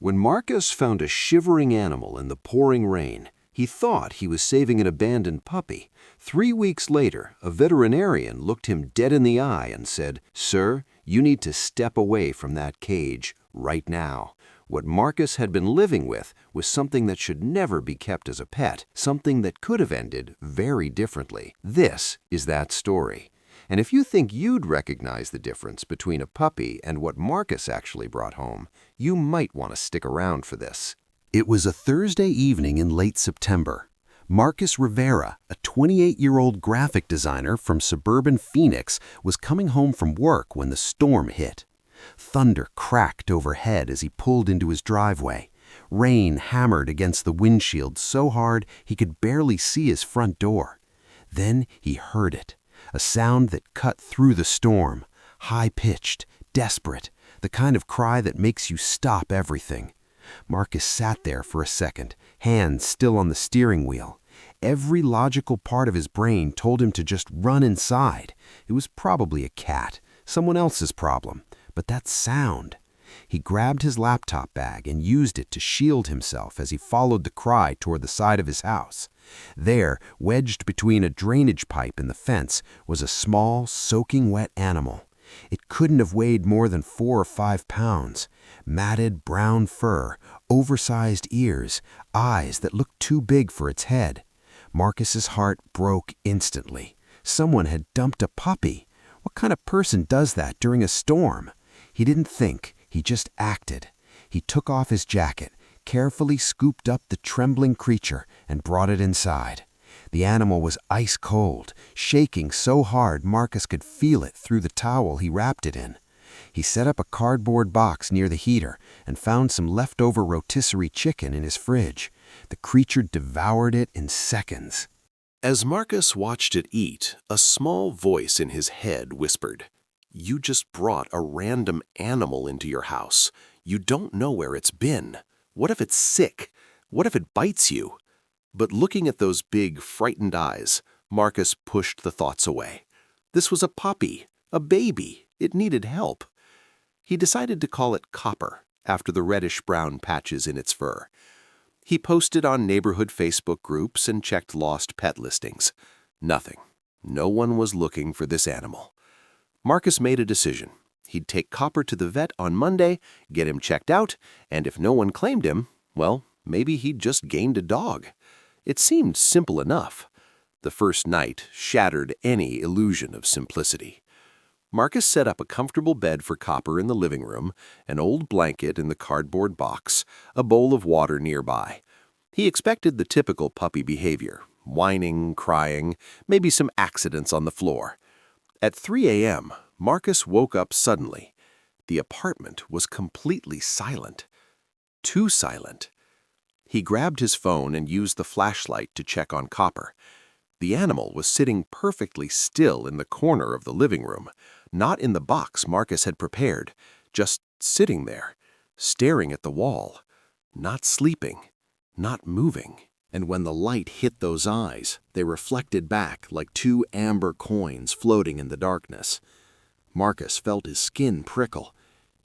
When Marcus found a shivering animal in the pouring rain, he thought he was saving an abandoned puppy. 3 weeks later, a veterinarian looked him dead in the eye and said, "Sir, you need to step away from that cage right now." What Marcus had been living with was something that should never be kept as a pet, something that could have ended very differently. This is that story. And if you think you'd recognize the difference between a puppy and what Marcus actually brought home, you might want to stick around for this. It was a Thursday evening in late September. Marcus Rivera, a 28-year-old graphic designer from suburban Phoenix, was coming home from work when the storm hit. Thunder cracked overhead as he pulled into his driveway. Rain hammered against the windshield so hard he could barely see his front door. Then he heard it. A sound that cut through the storm, high-pitched, desperate, the kind of cry that makes you stop everything. Marcus sat there for a second, hands still on the steering wheel. Every logical part of his brain told him to just run inside. It was probably a cat, someone else's problem, but that sound. He grabbed his laptop bag and used it to shield himself as he followed the cry toward the side of his house. There, wedged between a drainage pipe and the fence, was a small, soaking wet animal. It couldn't have weighed more than 4 or 5 pounds. Matted brown fur, oversized ears, eyes that looked too big for its head. Marcus's heart broke instantly. Someone had dumped a puppy. What kind of person does that during a storm? He didn't think, he just acted. He took off his jacket, carefully scooped up the trembling creature, and brought it inside. The animal was ice cold, shaking so hard Marcus could feel it through the towel he wrapped it in. He set up a cardboard box near the heater and found some leftover rotisserie chicken in his fridge. The creature devoured it in seconds. As Marcus watched it eat, a small voice in his head whispered, "You just brought a random animal into your house. You don't know where it's been. What if it's sick? What if it bites you?" But looking at those big, frightened eyes, Marcus pushed the thoughts away. This was a puppy, a baby. It needed help. He decided to call it Copper, after the reddish-brown patches in its fur. He posted on neighborhood Facebook groups and checked lost pet listings. Nothing. No one was looking for this animal. Marcus made a decision. He'd take Copper to the vet on Monday, get him checked out, and if no one claimed him, well, maybe he'd just gained a dog. It seemed simple enough. The first night shattered any illusion of simplicity. Marcus set up a comfortable bed for Copper in the living room, an old blanket in the cardboard box, a bowl of water nearby. He expected the typical puppy behavior, whining, crying, maybe some accidents on the floor. At 3 a.m., Marcus woke up suddenly. The apartment was completely silent. Too silent. He grabbed his phone and used the flashlight to check on Copper. The animal was sitting perfectly still in the corner of the living room, not in the box Marcus had prepared, just sitting there, staring at the wall, not sleeping, not moving. And when the light hit those eyes, they reflected back like 2 amber coins floating in the darkness. Marcus felt his skin prickle.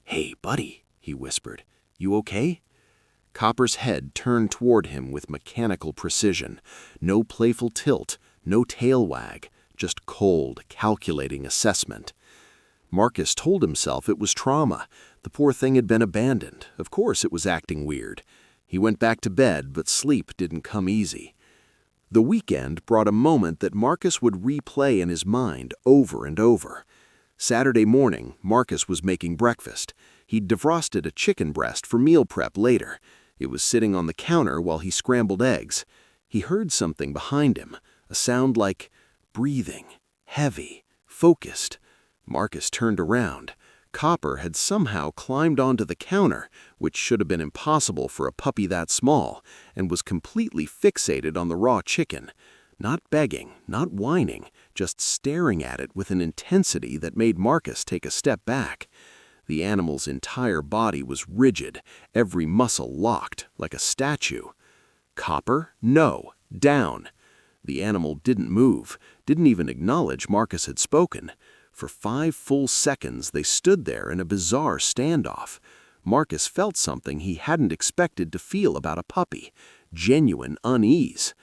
"Hey, buddy," he whispered, "you okay?" Copper's head turned toward him with mechanical precision. No playful tilt, no tail wag, just cold, calculating assessment. Marcus told himself it was trauma. The poor thing had been abandoned. Of course it was acting weird. He went back to bed, but sleep didn't come easy. The weekend brought a moment that Marcus would replay in his mind over and over. Saturday morning, Marcus was making breakfast. He'd defrosted a chicken breast for meal prep later. It was sitting on the counter while he scrambled eggs. He heard something behind him, a sound like breathing, heavy, focused. Marcus turned around. Copper had somehow climbed onto the counter, which should have been impossible for a puppy that small, and was completely fixated on the raw chicken. Not begging, not whining, just staring at it with an intensity that made Marcus take a step back. The animal's entire body was rigid, every muscle locked, like a statue. Copper? No. Down. The animal didn't move, didn't even acknowledge Marcus had spoken. For 5 full seconds they stood there in a bizarre standoff. Marcus felt something he hadn't expected to feel about a puppy, genuine unease.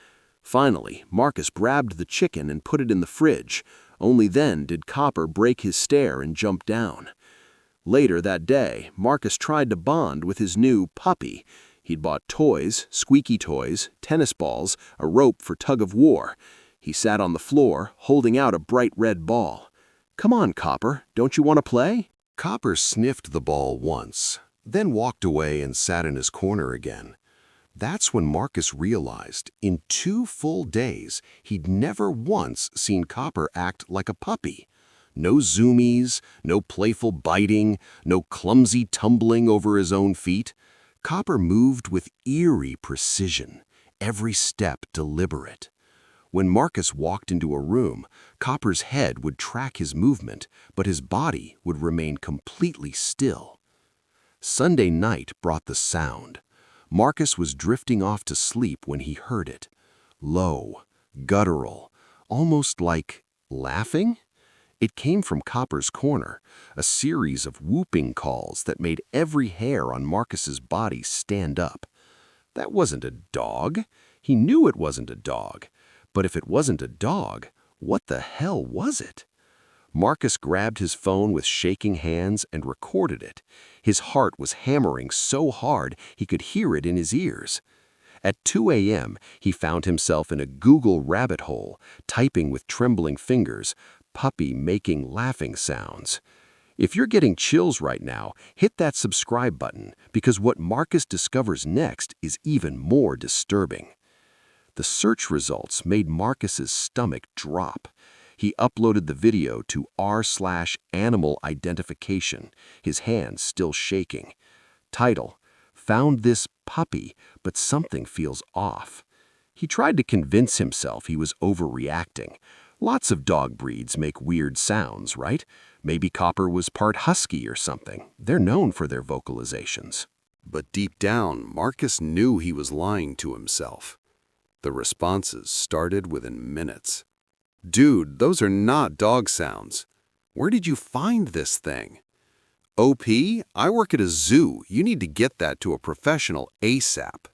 Finally, Marcus grabbed the chicken and put it in the fridge. Only then did Copper break his stare and jump down. Later that day, Marcus tried to bond with his new puppy. He'd bought toys, squeaky toys, tennis balls, a rope for tug-of-war. He sat on the floor, holding out a bright red ball. "Come on, Copper, don't you want to play?" Copper sniffed the ball once, then walked away and sat in his corner again. That's when Marcus realized, in 2 full days, he'd never once seen Copper act like a puppy. No zoomies, no playful biting, no clumsy tumbling over his own feet. Copper moved with eerie precision, every step deliberate. When Marcus walked into a room, Copper's head would track his movement, but his body would remain completely still. Sunday night brought the sound. Marcus was drifting off to sleep when he heard it. Low, guttural, almost like laughing? It came from Copper's corner, a series of whooping calls that made every hair on Marcus's body stand up. That wasn't a dog. He knew it wasn't a dog. But if it wasn't a dog, what the hell was it? Marcus grabbed his phone with shaking hands and recorded it. His heart was hammering so hard he could hear it in his ears. At 2 a.m., he found himself in a Google rabbit hole, typing with trembling fingers, puppy making laughing sounds. If you're getting chills right now, hit that subscribe button, because what Marcus discovers next is even more disturbing. The search results made Marcus's stomach drop. He uploaded the video to r/animal identification, his hands still shaking. Title: "Found this puppy, but something feels off." He tried to convince himself he was overreacting. Lots of dog breeds make weird sounds, right? Maybe Copper was part husky or something. They're known for their vocalizations. But deep down, Marcus knew he was lying to himself. The responses started within minutes. "Dude, those are not dog sounds. Where did you find this thing?" "OP, I work at a zoo. You need to get that to a professional ASAP."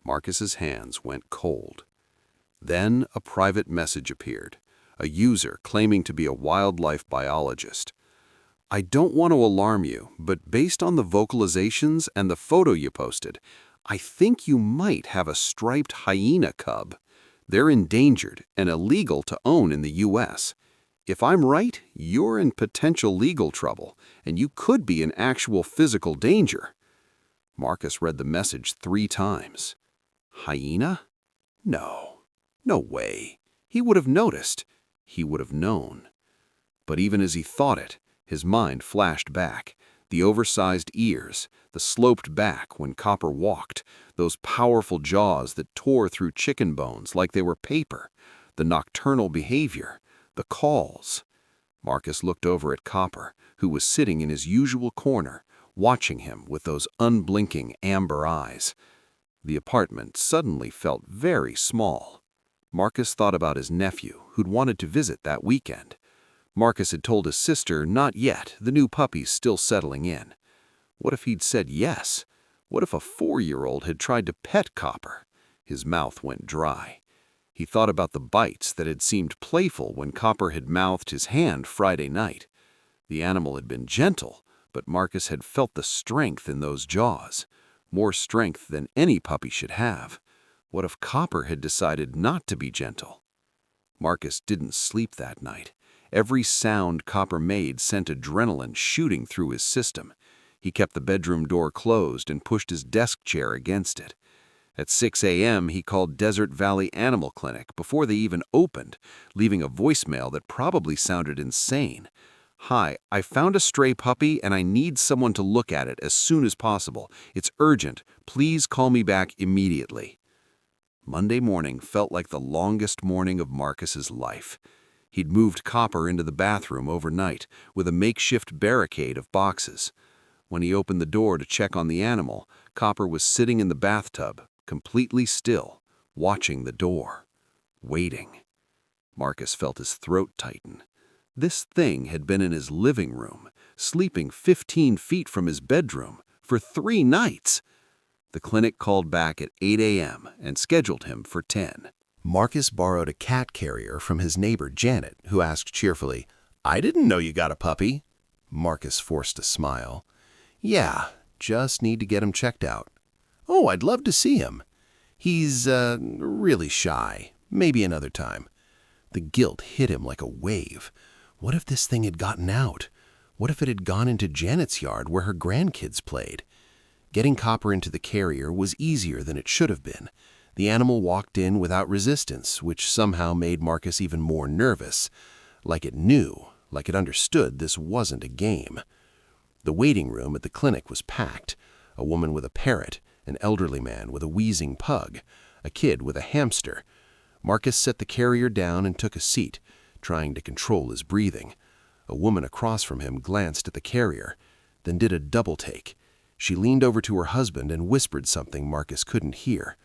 Marcus's hands went cold. Then a private message appeared, a user claiming to be a wildlife biologist. "I don't want to alarm you, but based on the vocalizations and the photo you posted, I think you might have a striped hyena cub. They're endangered and illegal to own in the U.S. If I'm right, you're in potential legal trouble, and you could be in actual physical danger." Marcus read the message 3 times. Hyena? No. No way. He would have noticed. He would have known. But even as he thought it, his mind flashed back. The oversized ears, the sloped back when Copper walked, those powerful jaws that tore through chicken bones like they were paper, the nocturnal behavior, the calls. Marcus looked over at Copper, who was sitting in his usual corner, watching him with those unblinking amber eyes. The apartment suddenly felt very small. Marcus thought about his nephew, who'd wanted to visit that weekend. Marcus had told his sister not yet, the new puppy's still settling in. What if he'd said yes? What if a 4-year-old had tried to pet Copper? His mouth went dry. He thought about the bites that had seemed playful when Copper had mouthed his hand Friday night. The animal had been gentle, but Marcus had felt the strength in those jaws. More strength than any puppy should have. What if Copper had decided not to be gentle? Marcus didn't sleep that night. Every sound Copper made sent adrenaline shooting through his system. He kept the bedroom door closed and pushed his desk chair against it. At 6 a.m., he called Desert Valley Animal Clinic before they even opened, leaving a voicemail that probably sounded insane. "Hi, I found a stray puppy and I need someone to look at it as soon as possible. It's urgent. Please call me back immediately." Monday morning felt like the longest morning of Marcus's life. He'd moved Copper into the bathroom overnight with a makeshift barricade of boxes. When he opened the door to check on the animal, Copper was sitting in the bathtub, completely still, watching the door, waiting. Marcus felt his throat tighten. This thing had been in his living room, sleeping 15 feet from his bedroom, for 3 nights. The clinic called back at 8 a.m. and scheduled him for 10. Marcus borrowed a cat carrier from his neighbor Janet, who asked cheerfully, "I didn't know you got a puppy." Marcus forced a smile. "Yeah, just need to get him checked out." "Oh, I'd love to see him." "He's, really shy. Maybe another time." The guilt hit him like a wave. What if this thing had gotten out? What if it had gone into Janet's yard where her grandkids played? Getting Copper into the carrier was easier than it should have been. The animal walked in without resistance, which somehow made Marcus even more nervous. Like it knew, like it understood this wasn't a game. The waiting room at the clinic was packed. A woman with a parrot, an elderly man with a wheezing pug, a kid with a hamster. Marcus set the carrier down and took a seat, trying to control his breathing. A woman across from him glanced at the carrier, then did a double take. She leaned over to her husband and whispered something Marcus couldn't hear.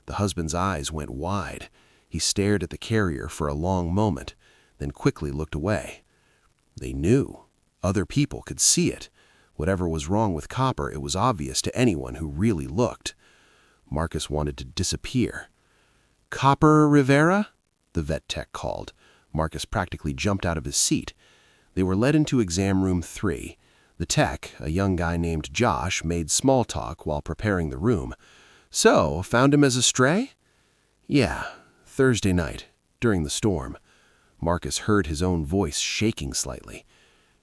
The husband's eyes went wide. He stared at the carrier for a long moment, then quickly looked away. They knew. Other people could see it. Whatever was wrong with Copper, it was obvious to anyone who really looked. Marcus wanted to disappear. "Copper Rivera?" the vet tech called. Marcus practically jumped out of his seat. They were led into exam room 3. The tech, a young guy named Josh, made small talk while preparing the room. "So, found him as a stray?" "Yeah, Thursday night, during the storm." Marcus heard his own voice shaking slightly.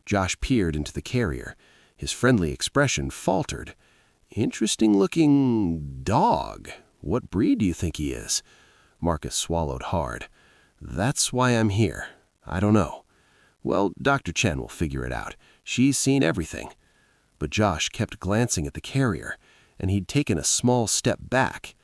Josh peered into the carrier. His friendly expression faltered. "Interesting-looking dog. What breed do you think he is?" Marcus swallowed hard. "That's why I'm here. I don't know." "Well, Dr. Chen will figure it out. She's seen everything." But Josh kept glancing at the carrier, and he'd taken a small step back.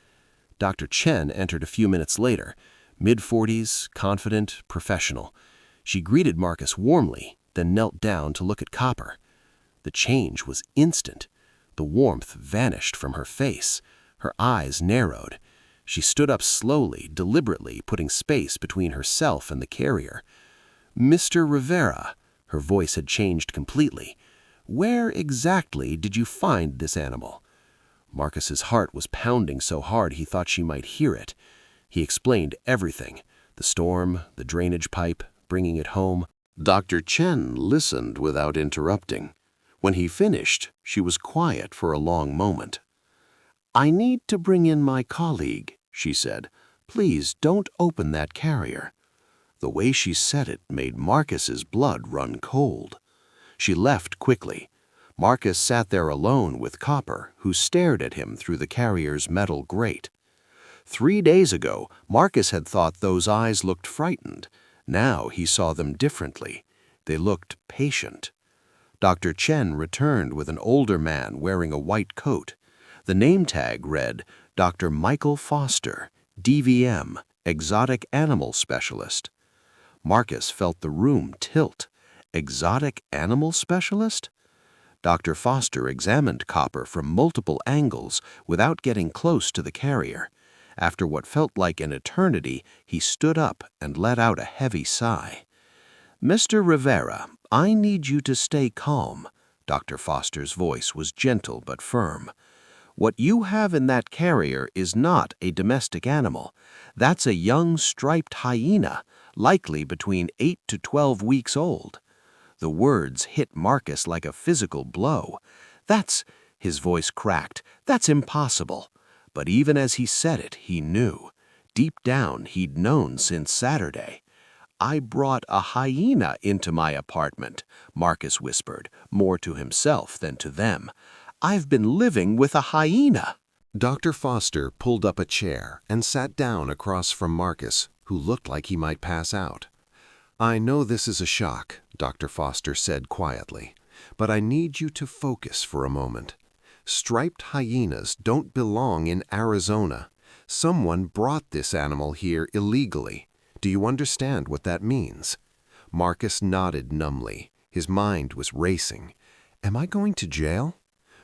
Dr. Chen entered a few minutes later, mid-40s, confident, professional. She greeted Marcus warmly, then knelt down to look at Copper. The change was instant. The warmth vanished from her face. Her eyes narrowed. She stood up slowly, deliberately, putting space between herself and the carrier. "Mr. Rivera," her voice had changed completely. "Where exactly did you find this animal?" Marcus's heart was pounding so hard he thought she might hear it. He explained everything, the storm, the drainage pipe, bringing it home. Dr. Chen listened without interrupting. When he finished, she was quiet for a long moment. "I need to bring in my colleague," she said. "Please don't open that carrier." The way she said it made Marcus's blood run cold. She left quickly. Marcus sat there alone with Copper, who stared at him through the carrier's metal grate. 3 days ago, Marcus had thought those eyes looked frightened. Now he saw them differently. They looked patient. Dr. Chen returned with an older man wearing a white coat. The name tag read, "Dr. Michael Foster, DVM, Exotic Animal Specialist." Marcus felt the room tilt. Exotic Animal Specialist? Dr. Foster examined Copper from multiple angles without getting close to the carrier. After what felt like an eternity, he stood up and let out a heavy sigh. "Mr. Rivera, I need you to stay calm." Dr. Foster's voice was gentle but firm. "What you have in that carrier is not a domestic animal. That's a young striped hyena, likely between 8 to 12 weeks old." The words hit Marcus like a physical blow. His voice cracked. "That's impossible." But even as he said it, he knew. Deep down, he'd known since Saturday. "I brought a hyena into my apartment," Marcus whispered, more to himself than to them. "I've been living with a hyena." Dr. Foster pulled up a chair and sat down across from Marcus, who looked like he might pass out. "I know this is a shock," Dr. Foster said quietly, "but I need you to focus for a moment. Striped hyenas don't belong in Arizona. Someone brought this animal here illegally. Do you understand what that means?" Marcus nodded numbly. His mind was racing. "Am I going to jail?"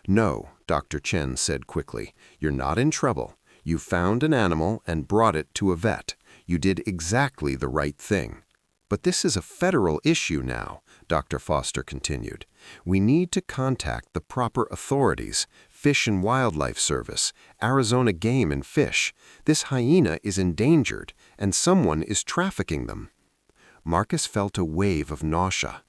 "No," Dr. Chen said quickly. "You're not in trouble. You found an animal and brought it to a vet. You did exactly the right thing." But this is a federal issue now, Dr. Foster continued. We need to contact the proper authorities, Fish and Wildlife Service, Arizona Game and Fish. This hyena is endangered, and someone is trafficking them. Marcus felt a wave of nausea.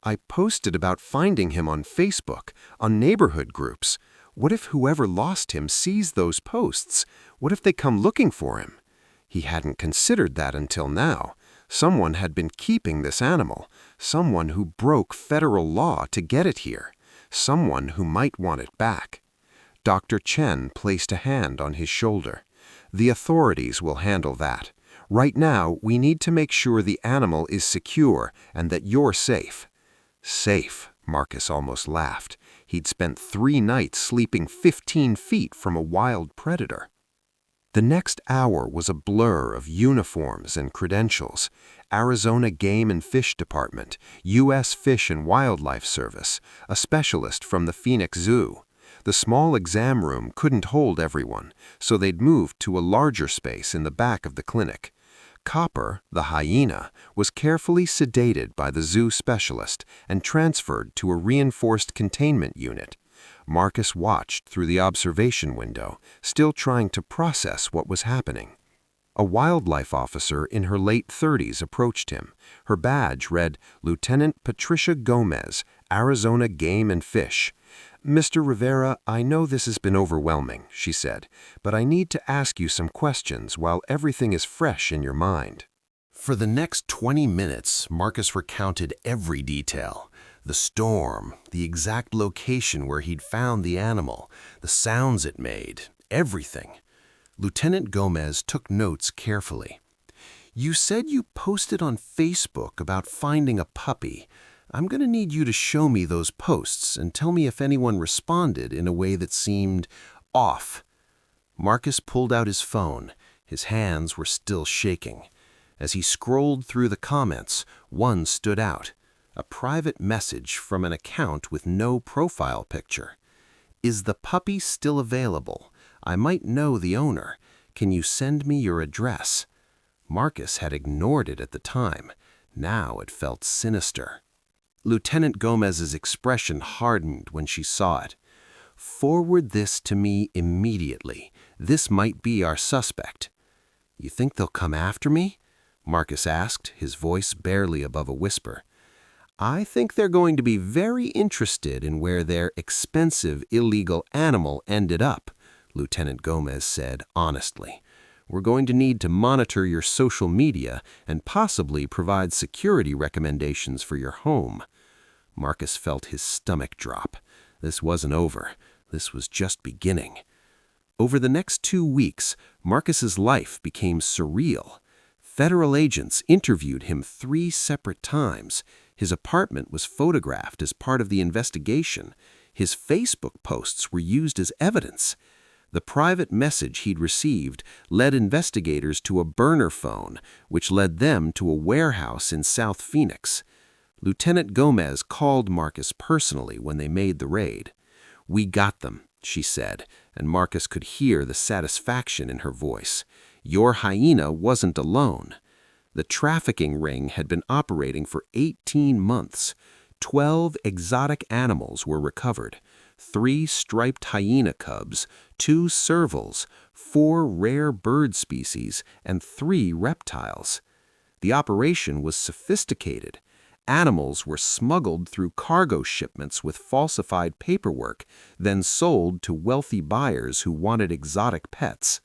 I posted about finding him on Facebook, on neighborhood groups. What if whoever lost him sees those posts? What if they come looking for him? He hadn't considered that until now. Someone had been keeping this animal, someone who broke federal law to get it here, someone who might want it back. Dr. Chen placed a hand on his shoulder. The authorities will handle that. Right now, we need to make sure the animal is secure and that you're safe. Safe, Marcus almost laughed. He'd spent 3 nights sleeping 15 feet from a wild predator. The next hour was a blur of uniforms and credentials. Arizona Game and Fish Department, U.S. Fish and Wildlife Service, a specialist from the Phoenix Zoo. The small exam room couldn't hold everyone, so they'd moved to a larger space in the back of the clinic. Copper, the hyena, was carefully sedated by the zoo specialist and transferred to a reinforced containment unit. Marcus watched through the observation window, still trying to process what was happening. A wildlife officer in her late 30s approached him. Her badge read, Lieutenant Patricia Gomez, Arizona Game and Fish. Mr. Rivera, I know this has been overwhelming, she said, but I need to ask you some questions while everything is fresh in your mind. For the next 20 minutes, Marcus recounted every detail. The storm, the exact location where he'd found the animal, the sounds it made, everything. Lieutenant Gomez took notes carefully. You said you posted on Facebook about finding a puppy. I'm going to need you to show me those posts and tell me if anyone responded in a way that seemed off. Marcus pulled out his phone. His hands were still shaking. As he scrolled through the comments, one stood out. A private message from an account with no profile picture. Is the puppy still available? I might know the owner. Can you send me your address? Marcus had ignored it at the time. Now it felt sinister. Lieutenant Gomez's expression hardened when she saw it. Forward this to me immediately. This might be our suspect. You think they'll come after me? Marcus asked, his voice barely above a whisper. I think they're going to be very interested in where their expensive, illegal animal ended up, Lieutenant Gomez said honestly. We're going to need to monitor your social media and possibly provide security recommendations for your home. Marcus felt his stomach drop. This wasn't over. This was just beginning. Over the next 2 weeks, Marcus's life became surreal. Federal agents interviewed him 3 separate times. His apartment was photographed as part of the investigation. His Facebook posts were used as evidence. The private message he'd received led investigators to a burner phone, which led them to a warehouse in South Phoenix. Lieutenant Gomez called Marcus personally when they made the raid. We got them, she said, and Marcus could hear the satisfaction in her voice. Your hyena wasn't alone. The trafficking ring had been operating for 18 months. 12 exotic animals were recovered. 3 striped hyena cubs, 2 servals, 4 rare bird species, and 3 reptiles. The operation was sophisticated. Animals were smuggled through cargo shipments with falsified paperwork, then sold to wealthy buyers who wanted exotic pets.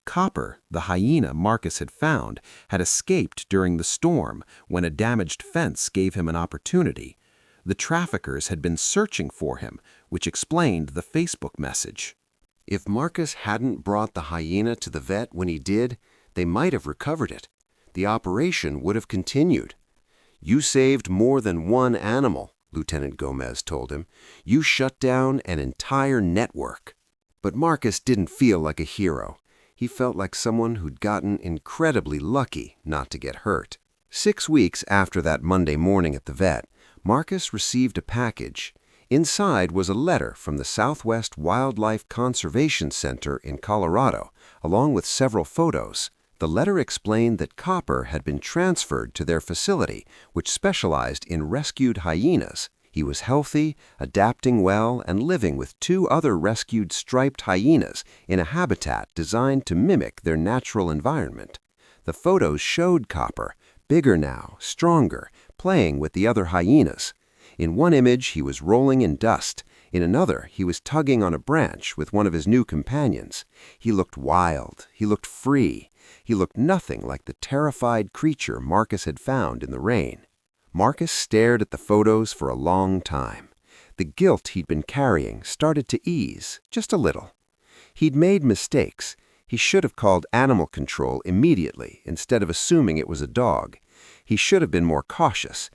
Copper, the hyena Marcus had found, had escaped during the storm when a damaged fence gave him an opportunity. The traffickers had been searching for him, which explained the Facebook message. If Marcus hadn't brought the hyena to the vet when he did, they might have recovered it. The operation would have continued. You saved more than one animal, Lieutenant Gomez told him. You shut down an entire network. But Marcus didn't feel like a hero. He felt like someone who'd gotten incredibly lucky not to get hurt. 6 weeks after that Monday morning at the vet, Marcus received a package. Inside was a letter from the Southwest Wildlife Conservation Center in Colorado, along with several photos. The letter explained that Copper had been transferred to their facility, which specialized in rescued hyenas. He was healthy, adapting well, and living with 2 other rescued striped hyenas in a habitat designed to mimic their natural environment. The photos showed Copper, bigger now, stronger, playing with the other hyenas. In one image, he was rolling in dust. In another, he was tugging on a branch with one of his new companions. He looked wild. He looked free. He looked nothing like the terrified creature Marcus had found in the rain. Marcus stared at the photos for a long time. The guilt he'd been carrying started to ease, just a little. He'd made mistakes. He should have called animal control immediately instead of assuming it was a dog. He should have been more cautious.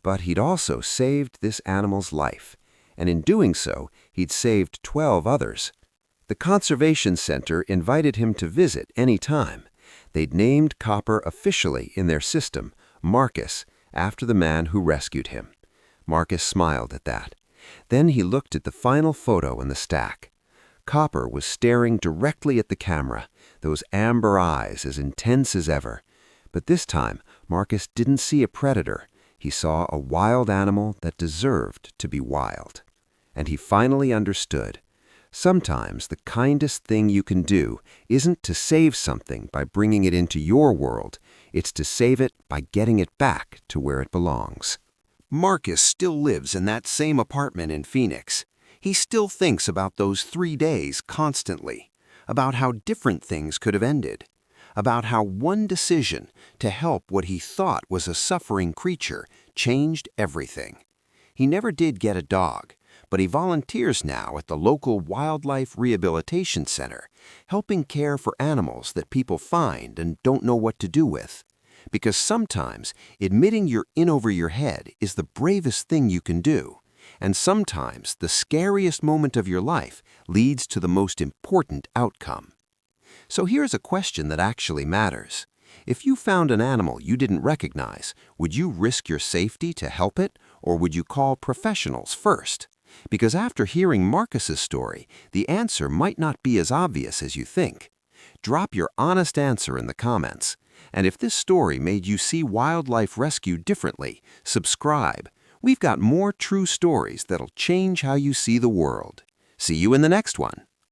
But he'd also saved this animal's life, and in doing so, he'd saved 12 others. The Conservation Center invited him to visit any time. They'd named Copper officially in their system, Marcus, after the man who rescued him. Marcus smiled at that. Then he looked at the final photo in the stack. Copper was staring directly at the camera, those amber eyes as intense as ever. But this time, Marcus didn't see a predator. He saw a wild animal that deserved to be wild. And he finally understood. Sometimes the kindest thing you can do isn't to save something by bringing it into your world. It's to save it by getting it back to where it belongs. Marcus still lives in that same apartment in Phoenix. He still thinks about those 3 days constantly, about how different things could have ended, about how one decision to help what he thought was a suffering creature changed everything. He never did get a dog, but he volunteers now at the local wildlife rehabilitation center, helping care for animals that people find and don't know what to do with. Because sometimes admitting you're in over your head is the bravest thing you can do. And sometimes the scariest moment of your life leads to the most important outcome. So here's a question that actually matters. If you found an animal you didn't recognize, would you risk your safety to help it, or would you call professionals first? Because after hearing Marcus's story, the answer might not be as obvious as you think. Drop your honest answer in the comments. And if this story made you see wildlife rescue differently, subscribe. We've got more true stories that'll change how you see the world. See you in the next one.